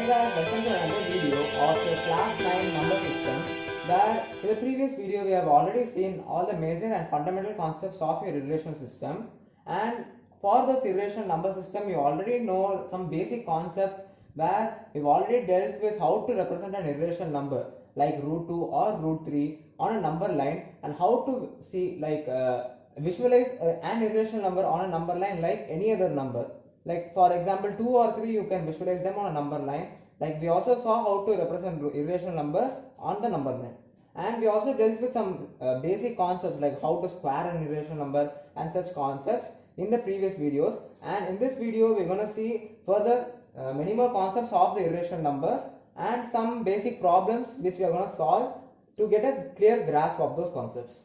guys, welcome to another video of a class 9 number system, where in the previous video we have already seen all the major and fundamental concepts of your irrational system, and for this irrational number system you already know some basic concepts where we've already dealt with how to represent an irrational number like root 2 or root 3 on a number line, and how to see visualize an irrational number on a number line like any other number. Like for example 2 or 3 you can visualize them on a number line. Like we also saw how to represent irrational numbers on the number line, and we also dealt with some basic concepts like how to square an irrational number and such concepts in the previous videos. And in this video we're going to see further many more concepts of the irrational numbers and some basic problems which we are going to solve to get a clear grasp of those concepts.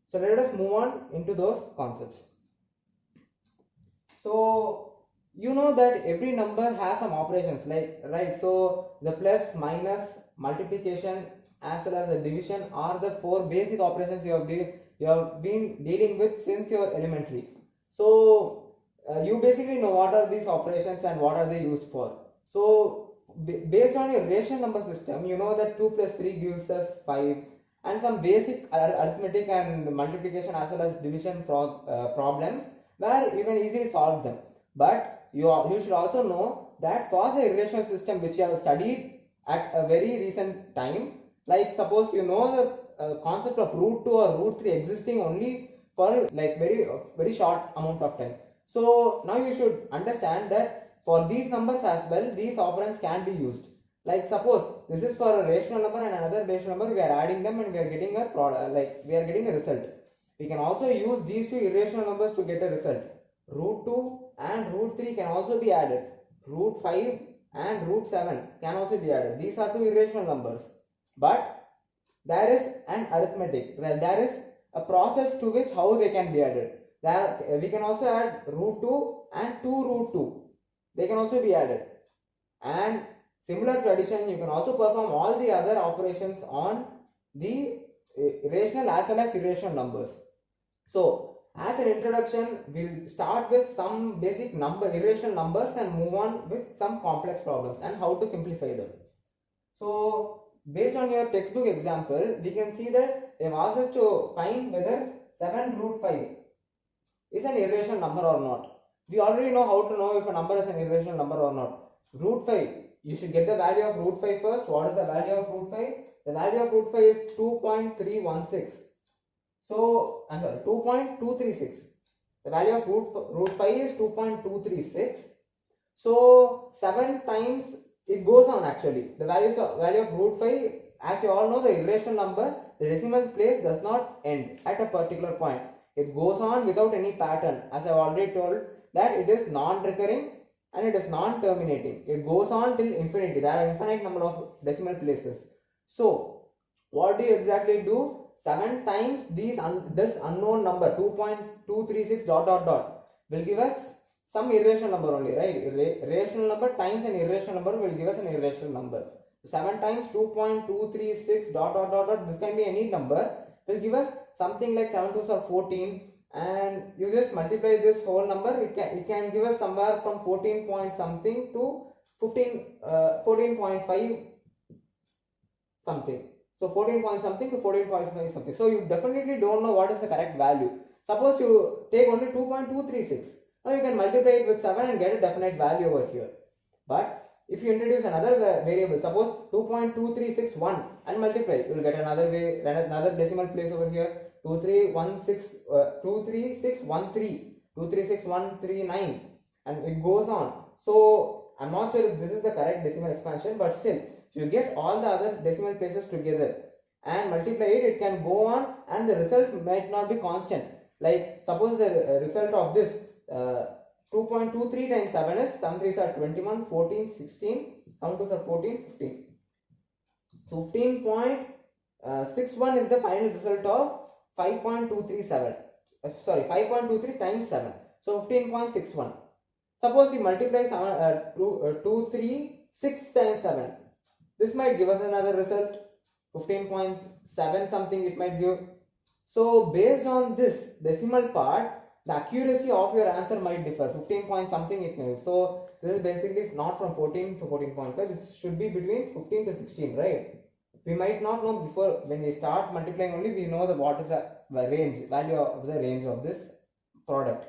So let us move on into those concepts. So you know that every number has some operations, like, right? So the plus, minus, multiplication as well as the division are the four basic operations you have been dealing with since your elementary. So you basically know what are these operations and what are they used for. So based on your rational number system, you know that 2 plus 3 gives us 5, and some basic arithmetic and multiplication as well as division problems where you can easily solve them. But you should also know that for the irrational system which you have studied at a very recent time, like suppose you know the concept of root 2 or root 3 existing only for like very short amount of time. So now you should understand that for these numbers as well, these operands can be used. Like suppose this is for a rational number and another rational number, we are adding them and we are getting a product, like we are getting a result. We can also use these two irrational numbers to get a result. Root 2 and root 3 can also be added. Root 5 and root 7 can also be added. These are two irrational numbers. But there is an arithmetic. Well, there is a process to which how they can be added. There we can also add root 2 and 2 root 2. They can also be added. And similar to addition, you can also perform all the other operations on the rational as well as irrational numbers. So as an introduction, we'll start with some basic irrational numbers and move on with some complex problems and how to simplify them. So based on your textbook example, we can see that they've asked us to find whether 7 root 5 is an irrational number or not. We already know how to know if a number is an irrational number or not. Root 5, you should get the value of root 5 first. What is the value of root 5? The value of root 5 is 2.316. So, I'm sorry, 2.236. The value of root 5 is 2.236. So, 7 times it goes on actually. The value of root 5, as you all know, the irrational number, the decimal place does not end at a particular point. It goes on without any pattern. As I have already told that it is non-recurring and it is non-terminating. It goes on till infinity. There are infinite number of decimal places. So, what do you exactly do? 7 times this unknown number 2.236 will give us some irrational number only, right? Rational number times an irrational number will give us an irrational number. 7 times 2.236 this can be any number, will give us something like 7 2s are 14, and you just multiply this whole number, it can give us somewhere from 14 point something to 14.5 something. So 14 point something to 14.5 something. So you definitely don't know what is the correct value. Suppose you take only 2.236. Now you can multiply it with 7 and get a definite value over here. But if you introduce another variable, suppose 2.2361 and multiply, you will get another decimal place over here. 23613, and it goes on. So I'm not sure if this is the correct decimal expansion, but still, if you get all the other decimal places together and multiply it, it can go on and the result might not be constant. Like suppose the result of this 2.23 times 7 is, some 3s are 21, 14, 16, some 2s are 14, 15. 15.61 is the final result of 5.23 times 7. So 15.61. Suppose we multiply 236 times 7. This might give us another result, 15.7 something it might give. So based on this decimal part, the accuracy of your answer might differ. 15 point something it may. So this is basically not from 14 to 14.5. This should be between 15 to 16, right? We might not know before. When we start multiplying only, we know that what is the value of the range of this product.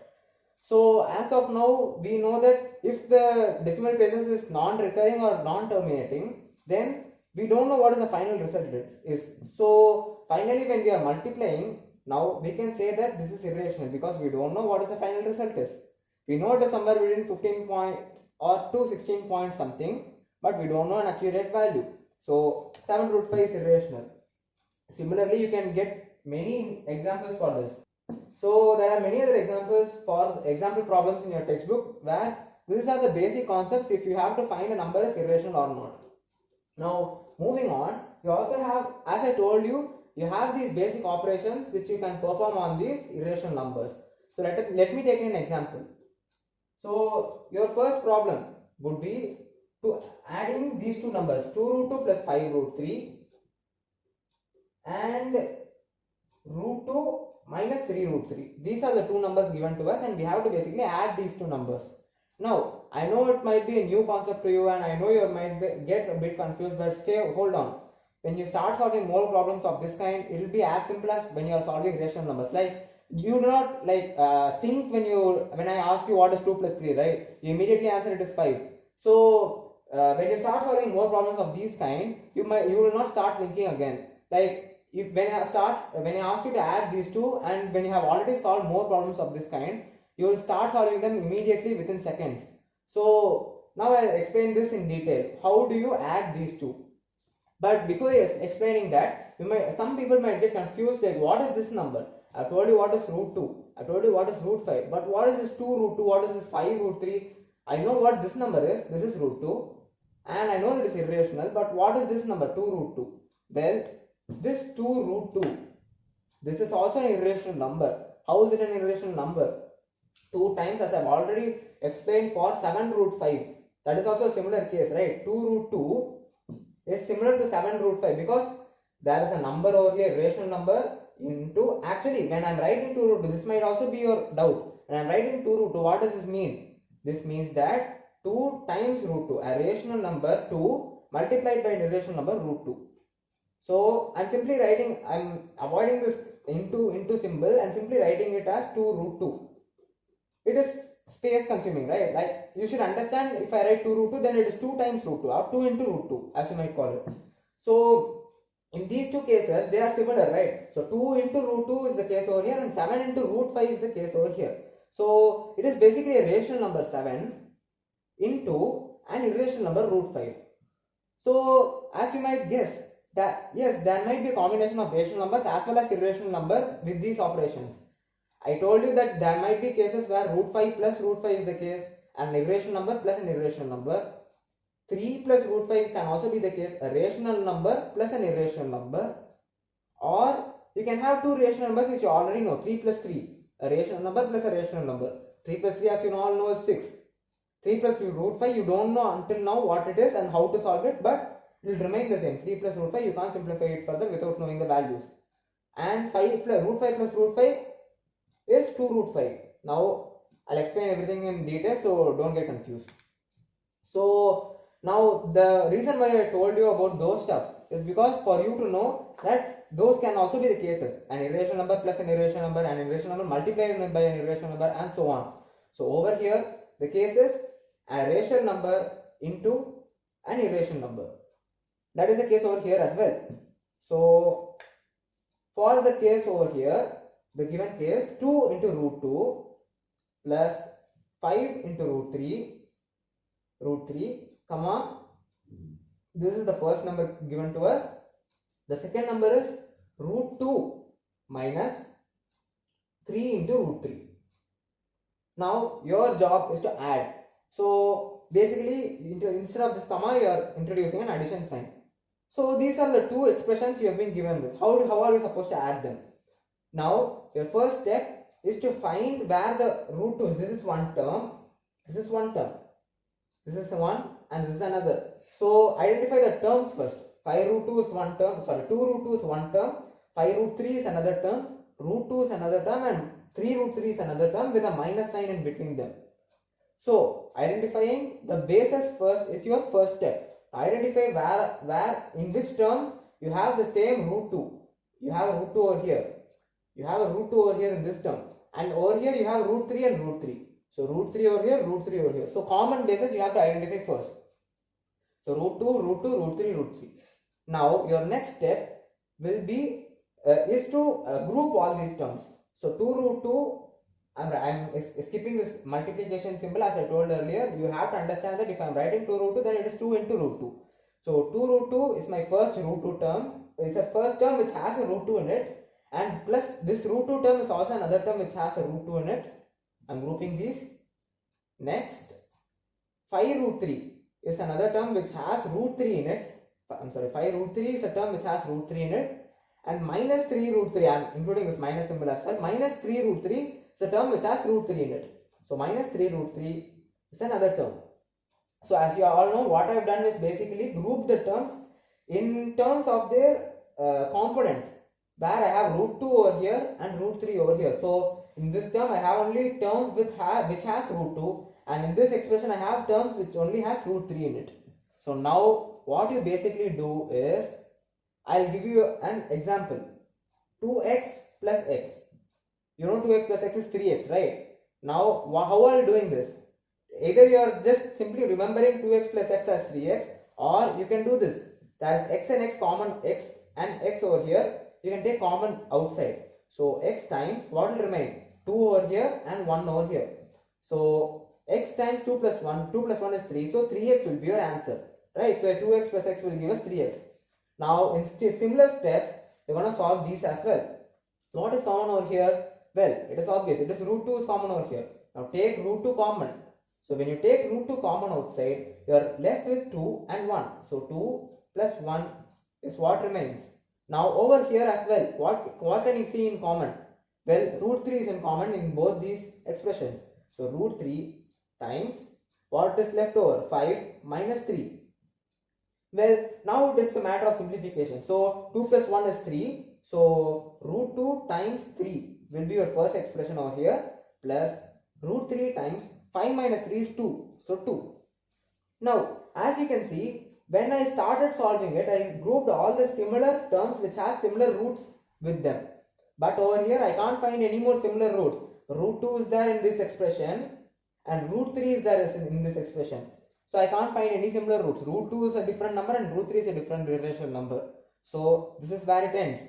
So as of now, we know that if the decimal places is non-recurring or non-terminating, then we don't know what is the final result is. So finally, when we are multiplying, now we can say that this is irrational because we don't know what is the final result is. We know it is somewhere between 15 point or to 16 point something, but we don't know an accurate value. So 7 root 5 is irrational. Similarly, you can get many examples for this. So there are many other examples for example problems in your textbook where these are the basic concepts if you have to find a number is irrational or not. Now moving on, you also have, as I told you, you have these basic operations which you can perform on these irrational numbers. So let me take an example. So your first problem would be to adding these two numbers, 2 root 2 plus 5 root 3 and root 2 minus 3 root 3. These are the two numbers given to us and we have to basically add these two numbers. Now I know it might be a new concept to you and I know you might get a bit confused, but hold on. When you start solving more problems of this kind, it will be as simple as when you are solving rational numbers. Like you do not think when I ask you what is 2 plus 3, right? You immediately answer it is 5. So when you start solving more problems of these kind, you will not start thinking again. Like when I ask you to add these two and when you have already solved more problems of this kind, you will start solving them immediately within seconds. So now I'll explain this in detail. How do you add these two? But before explaining that, some people might get confused, like what is this number? I told you what is root 2. I told you what is root 5. But what is this 2 root 2? What is this 5 root 3? I know what this number is. This is root 2. And I know it is irrational. But what is this number? 2 root 2. Well, this 2 root 2, this is also an irrational number. How is it an irrational number? 2 times, as I have already explained, for 7 root 5. That is also a similar case, right? 2 root 2 is similar to 7 root 5 because there is a number over here, rational number, into, actually when I am writing 2 root 2, this might also be your doubt. When I am writing 2 root 2, what does this mean? This means that 2 times root 2, a rational number 2 multiplied by an irrational number root 2. So I'm simply writing, I'm avoiding this into symbol and simply writing it as 2 root 2. It is space consuming, right? Like you should understand, if I write 2 root 2, then it is 2 times root 2 or 2 into root 2 as you might call it. So in these two cases they are similar, right? So 2 into root 2 is the case over here and 7 into root 5 is the case over here. So it is basically a rational number 7 into an irrational number root 5. So as you might guess that yes, there might be a combination of rational numbers as well as irrational number with these operations. I told you that there might be cases where root 5 plus root 5 is the case, an irrational number plus an irrational number. 3 plus root 5 can also be the case, a rational number plus an irrational number. Or you can have two rational numbers which you already know, 3 plus 3, a rational number plus a rational number. 3 plus 3, as you all know, is 6. 3 plus root 5, you don't know until now what it is and how to solve it, but it will remain the same. 3 plus root 5, you can't simplify it further without knowing the values. And 5 plus root 5 plus root 5 is 2 root 5. Now I'll explain everything in detail, so don't get confused. So now the reason why I told you about those stuff is because for you to know that those can also be the cases, an irrational number plus an irrational number, an irrational number multiplied by an irrational number, and so on. So over here the case is a rational number into an irrational number. That is the case over here as well. So for the case over here, the given case, 2 into root 2 plus 5 into root 3, comma, this is the first number given to us. The second number is root 2 minus 3 into root 3. Now your job is to add. So basically instead of this comma, you are introducing an addition sign. So these are the two expressions you have been given with. How are you supposed to add them? Now your first step is to find where the root 2 is. This is one term, this is one term, this is one, and this is another. So identify the terms first. 5 root 2 is one term, 2 root 2 is one term, 5 root 3 is another term, root 2 is another term, and 3 root 3 is another term with a minus sign in between them. So identifying the bases first is your first step. Identify where in which terms you have the same root 2. You have a root 2 over here. You have a root 2 over here in this term. And over here you have root 3 and root 3. So root 3 over here, root 3 over here. So common bases you have to identify first. So root 2, root 2, root 3, root 3. Now your next step will be is to group all these terms. So 2 root 2, I'm skipping this multiplication symbol as I told earlier. You have to understand that if I'm writing 2 root 2, then it is 2 into root 2. So 2 root 2 is my first root 2 term. It's a first term which has a root 2 in it, and plus this root 2 term is also another term which has a root 2 in it. I'm grouping these. Next, 5 root 3 is another term which has root 3 in it. I'm sorry, 5 root 3 is a term which has root 3 in it. And minus 3 root 3, I'm including this minus symbol as well. Minus 3 root 3 is a term which has root 3 in it. So minus 3 root 3 is another term. So as you all know, what I have done is basically group the terms in terms of their components, where I have root 2 over here and root 3 over here. So in this term I have only terms which has root 2, and in this expression I have terms which only has root 3 in it. So now what you basically do is, I'll give you an example. 2x plus x. You know 2x plus x is 3x, right? Now how are you doing this? Either you are just simply remembering 2x plus x as 3x, or you can do this. That is x and x common, x and x over here. You can take common outside. So x times what will remain? 2 over here and 1 over here. So x times 2 plus 1. 2 plus 1 is 3. So 3x will be your answer. Right? So 2x plus x will give us 3x. Now in similar steps, we're going to solve these as well. What is common over here? Well, it is obvious. It is root 2 is common over here. Now take root 2 common. So when you take root 2 common outside, you are left with 2 and 1. So 2 plus 1 is what remains. Now over here as well, what can you see in common? Well, root 3 is in common in both these expressions. So root 3 times what is left over? 5 minus 3. Well, now it is a matter of simplification. So 2 plus 1 is 3. So root 2 times 3 will be your first expression over here, plus root 3 times 5 minus 3 is 2. So 2. Now as you can see, when I started solving it, I grouped all the similar terms which has similar roots with them. But over here I can't find any more similar roots. Root 2 is there in this expression and root 3 is there in this expression. So I can't find any similar roots. Root 2 is a different number and root 3 is a different irrational number. So this is where it ends.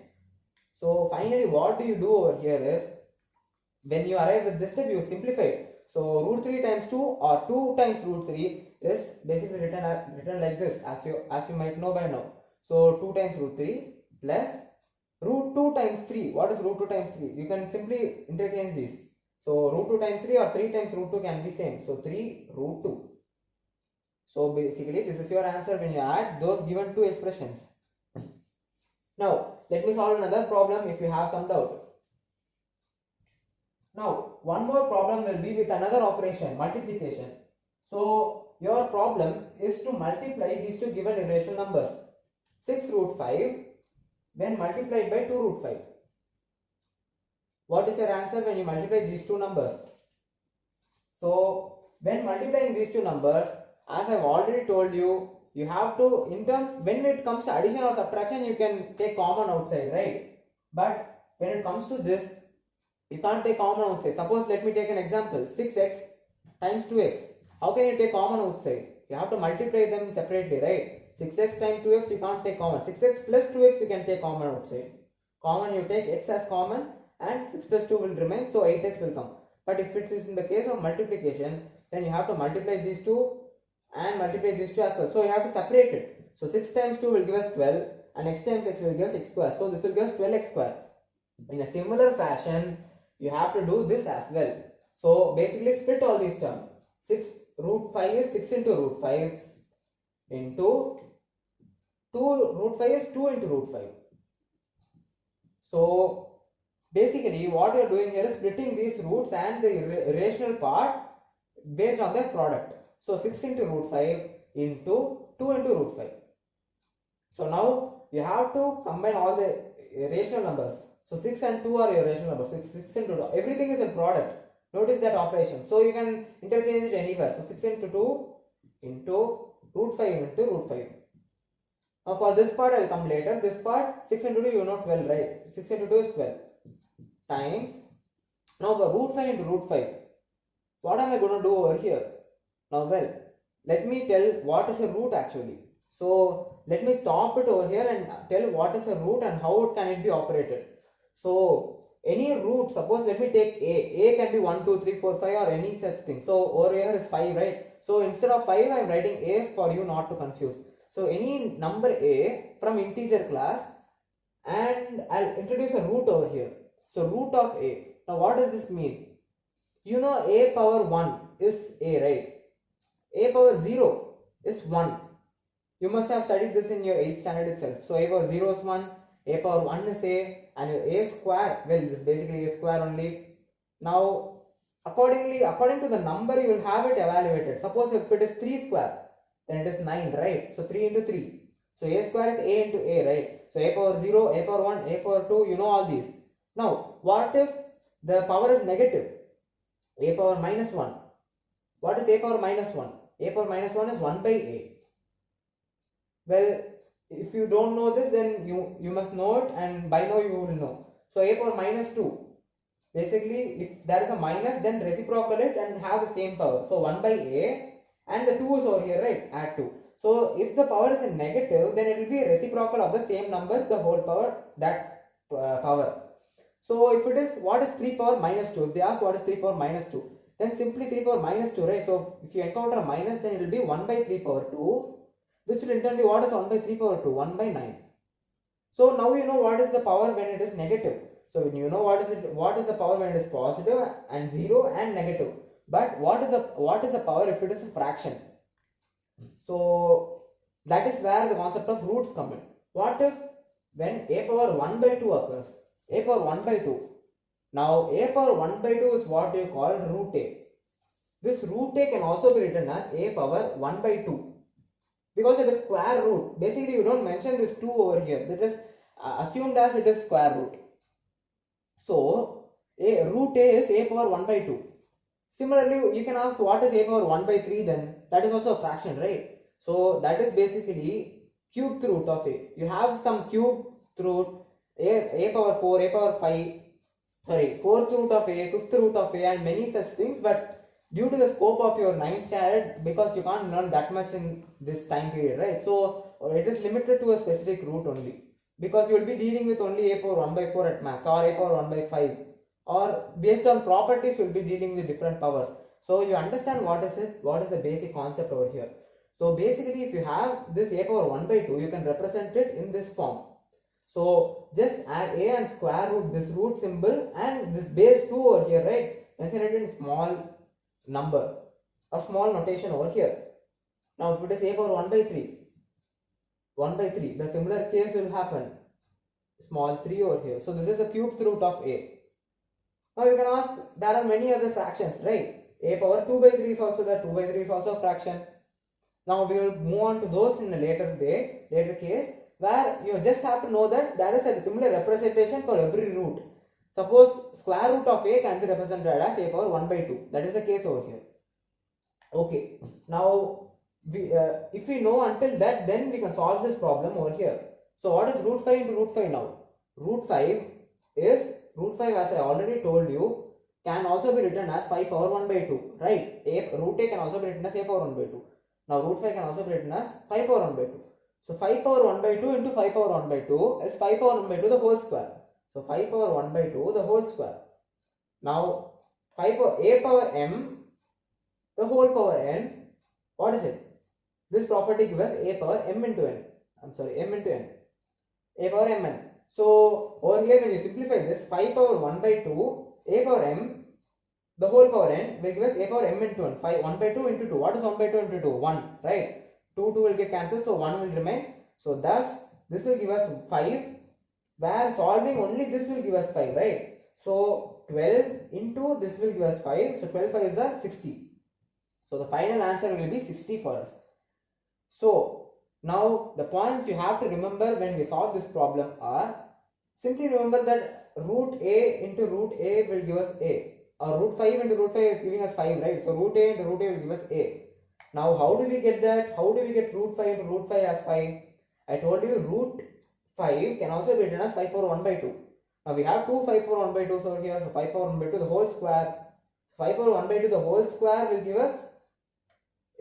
So finally what do you do over here is, when you arrive with this step, you simplify it. So root 3 times 2 or 2 times root 3 is basically written like this, as you might know by now. So 2 times root 3 plus root 2 times 3. What is root 2 times 3? You can simply interchange these. So root 2 times 3 or 3 times root 2 can be same. So 3 root 2. So basically this is your answer when you add those given two expressions. Now let me solve another problem if you have some doubt. Now one more problem will be with another operation, multiplication. So your problem is to multiply these two given irrational numbers. 6 root 5 when multiplied by 2 root 5. What is your answer when you multiply these two numbers? So when multiplying these two numbers, as I've already told you, you have to, in terms, when it comes to addition or subtraction, you can take common outside, right? But when it comes to this, you can't take common outside. Suppose let me take an example, 6x times 2x. How can you take common outside? You have to multiply them separately, right? 6x times 2x you can't take common. 6x plus 2x you can take common outside. Common you take x as common and 6 plus 2 will remain, so 8x will come. But if it is in the case of multiplication, then you have to multiply these two and multiply these two as well. So you have to separate it. So 6 times 2 will give us 12 and x times x will give us x square. So this will give us 12x square. In a similar fashion, you have to do this as well. So basically split all these terms. 6 root 5 is 6 into root 5 into 2 root 5 is 2 into root 5. So basically what you are doing here is splitting these roots and the irrational part based on their product. So 6 into root 5 into 2 into root 5. So now you have to combine all the rational numbers. So 6 and 2 are your rational numbers. 6 into 2. Everything is in product. Notice that operation. So you can interchange it anywhere. So 6 into 2 into root 5 into root 5. Now for this part I will come later. This part 6 into 2 you know 12, right? 6 into 2 is 12 times. Now for root 5 into root 5, what am I going to do over here? Now well, let me tell what is a root actually. So let me stop it over here and tell what is a root and how can it be operated. So any root, suppose let me take a can be 1, 2, 3, 4, 5 or any such thing. So over here is 5, right? So instead of 5 I am writing a for you not to confuse. So any number a from integer class, and I'll introduce a root over here. So root of a. Now what does this mean? You know a power 1 is a, right? A power 0 is 1. You must have studied this in your 8th standard itself. So a power 0 is 1, a power 1 is a, and a square, well, this is basically a square only. Now according to the number you will have it evaluated. Suppose if it is 3 square, then it is 9, right? So 3 into 3. So a square is a into a, right? So a power 0, a power 1, a power 2, you know all these. Now what if the power is negative? A power minus 1. What is a power minus 1? A power minus 1 is 1 by a. Well, if you don't know this, then you must know it, and by now you will know. So a power minus 2. Basically, if there is a minus, then reciprocal it and have the same power. So 1 by a, and the 2 is over here, right? Add 2. So if the power is in negative, then it will be a reciprocal of the same numbers, the whole power, that power. So if it is, what is 3 power minus 2? If they ask what is 3 power minus 2, then simply 3 power minus 2, right? So if you encounter a minus, then it will be 1 by 3 power 2, which will in turn be what is 1 by 3 power 2? 1 by 9. So now you know what is the power when it is negative. So when you know what is the power when it is positive and 0 and negative. But what is the power if it is a fraction? So that is where the concept of roots come in. What if when a power 1 by 2 occurs? A power 1 by 2. Now a power 1 by 2 is what you call root a. This root a can also be written as a power 1 by 2. Because it is square root. Basically you don't mention this 2 over here. That is assumed as it is square root. So a root a is a power 1 by 2. Similarly, you can ask what is a power 1 by 3 then? That is also a fraction, right? So that is basically cubed root of a. You have some cubed root, a power 4, a power 5, sorry, 4th root of a, 5th root of a, and many such things. But due to the scope of your 9th standard, because you can't learn that much in this time period, right? So it is limited to a specific root only. Because you will be dealing with only a power 1 by 4 at max, or a power 1 by 5. Or based on properties, you will be dealing with different powers. So you understand what is the basic concept over here. So basically, if you have this a power 1 by 2, you can represent it in this form. So just add a and square root this root symbol and this base 2 over here, right? Mention it in small number or small notation over here. Now if it is a power 1 by 3, 1 by 3, the similar case will happen. Small 3 over here. So this is a cubed root of a. Now you can ask, there are many other fractions, right? A power 2 by 3 is also there, 2 by 3 is also a fraction. Now we will move on to those in a later case, where you just have to know that there is a similar representation for every root. Suppose square root of a can be represented as a power 1 by 2. That is the case over here. Okay. Now, if we know until that, then we can solve this problem over here. So what is root 5 into root 5 now? Root 5 as I already told you, can also be written as 5 power 1 by 2, right? Root a can also be written as a power 1 by 2. Now root 5 can also be written as 5 power 1 by 2. So 5 power 1 by 2 into 5 power 1 by 2 is 5 power 1 by 2 the whole square. So 5 power 1 by 2 the whole square. Now a power m the whole power n, what is it? This property gives us a power m into n. M into n. A power mn. So over here when you simplify this, 5 power 1 by 2, a power m, the whole power n will give us a power m into n. 1 by 2 into 2. What is 1 by 2 into 2? 1, right? 2 will get cancelled, so 1 will remain. So thus this will give us 5, where solving only this will give us 5, right? So 12 into this will give us 5. So 12 5 is 60. So the final answer will be 60 for us. So now the points you have to remember when we solve this problem are, simply remember that root a into root a will give us a. root 5 into root 5 is giving us 5, right? So root a into root a will give us a. Now how do we get that? How do we get root 5 into root 5 as 5? I told you root 5 can also be written as 5 power 1 by 2. Now we have 2 5 power 1 by 2 so here, so 5 power 1 by 2 the whole square. 5 power 1 by 2 the whole square will give us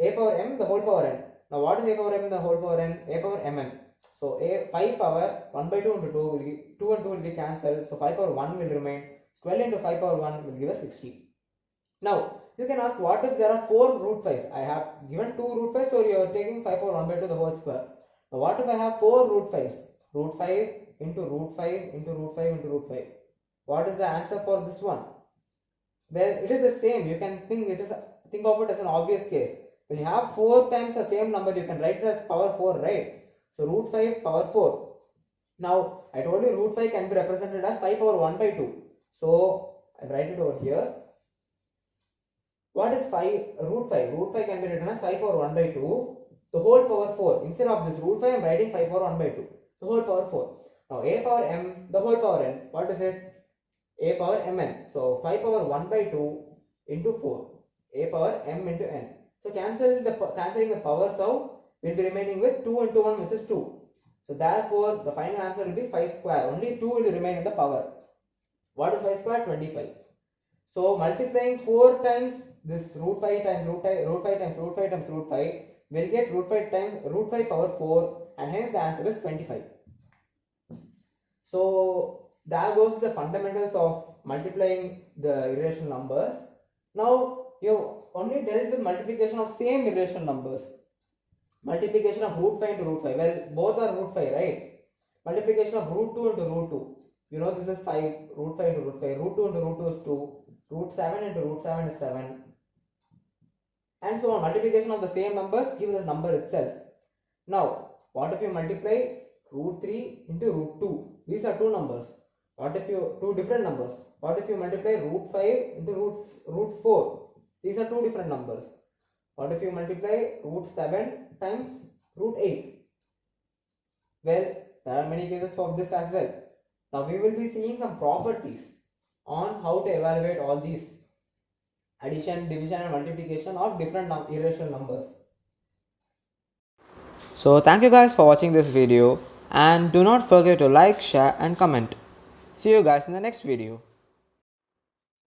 a power m the whole power n. Now what is a power m the whole power n? A power mn. So a 5 power 1 by 2 into 2 will give 2 and 2 will be cancelled. So 5 power 1 will remain. 12 into 5 power 1 will give us 60. Now you can ask, what if there are 4 root 5s? I have given 2 root 5s, so you are taking 5 power 1 by 2 the whole square. Now what if I have 4 root 5s? Root 5 into root 5 into root 5 into root 5. What is the answer for this one? Well, it is the same. You can think of it as an obvious case. When you have 4 times the same number, you can write it as power 4, right? So root 5 power 4. Now I told you root 5 can be represented as 5 power 1 by 2. So I write it over here. What is 5 root 5? Root 5 can be written as 5 power 1 by 2 the whole power 4. Instead of this root 5 I am writing 5 power 1 by 2 the whole power 4. Now a power m the whole power n, what is it? A power mn. So 5 power 1 by 2 into 4, a power m into n. So cancelling the powers out, will be remaining with 2 into 1, which is 2. So therefore the final answer will be 5 square. Only 2 will remain in the power. What is 5 square? 25. So multiplying 4 times this root 5 times root 5 times root 5 times root 5 will get root 5 times root 5 power 4, and hence the answer is 25. So there goes the fundamentals of multiplying the irrational numbers. Now you only dealt with multiplication of same irrational numbers. Multiplication of root 5 into root 5. Well, both are root 5, right? Multiplication of root 2 into root 2. You know this is 5, root 5 into root 5. Root 2 into root 2 is 2. Root 7 into root 7 is 7. And so on. Multiplication of the same numbers gives this number itself. Now, what if you multiply root 3 into root 2? These are two numbers. What if you two different numbers? What if you multiply root 5 into root 4? These are two different numbers. What if you multiply root 7 times root 8? Well, there are many cases of this as well. Now we will be seeing some properties on how to evaluate all these addition, division and multiplication of different irrational numbers. So thank you guys for watching this video, and do not forget to like, share and comment. See you guys in the next video.